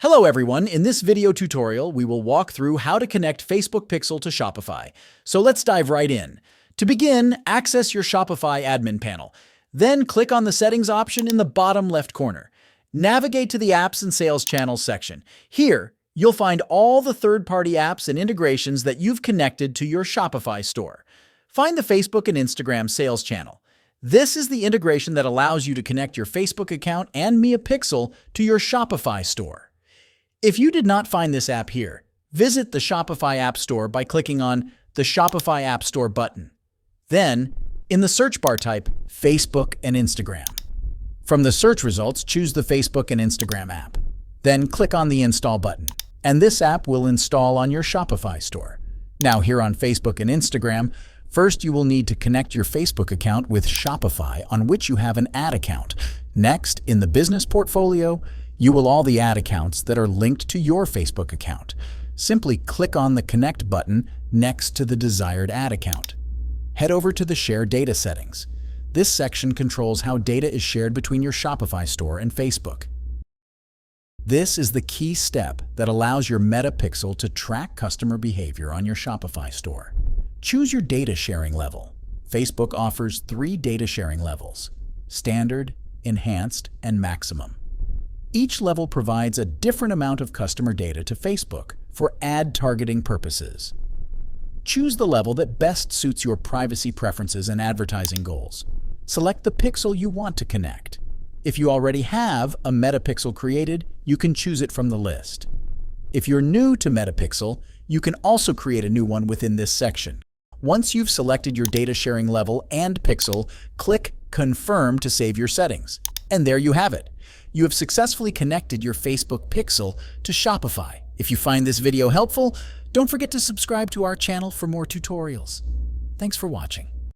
Hello everyone, in this video tutorial we will walk through how to connect Facebook Pixel to Shopify. So let's dive right in. To begin, access your Shopify admin panel. Then click on the settings option in the bottom left corner. Navigate to the apps and sales channels section. Here, you'll find all the third-party apps and integrations that you've connected to your Shopify store. Find the Facebook and Instagram sales channel. This is the integration that allows you to connect your Facebook account and Mia Pixel to your Shopify store. If you did not find this app here, visit the Shopify App Store by clicking on the Shopify App Store button. Then, in the search bar type Facebook and Instagram. From the search results, choose the Facebook and Instagram app. Then click on the Install button, and this app will install on your Shopify store. Now here on Facebook and Instagram, first you will need to connect your Facebook account with Shopify on which you have an ad account. Next, in the business portfolio, you will all the ad accounts that are linked to your Facebook account. Simply click on the Connect button next to the desired ad account. Head over to the Share Data settings. This section controls how data is shared between your Shopify store and Facebook. This is the key step that allows your Meta Pixel to track customer behavior on your Shopify store. Choose your data sharing level. Facebook offers 3 data sharing levels: Standard, Enhanced, and Maximum. Each level provides a different amount of customer data to Facebook for ad targeting purposes. Choose the level that best suits your privacy preferences and advertising goals. Select the pixel you want to connect. If you already have a Meta Pixel created, you can choose it from the list. If you're new to Meta Pixel, you can also create a new one within this section. Once you've selected your data sharing level and pixel, click Confirm to save your settings. And there you have it. You have successfully connected your Facebook Pixel to Shopify. If you find this video helpful, don't forget to subscribe to our channel for more tutorials. Thanks for watching.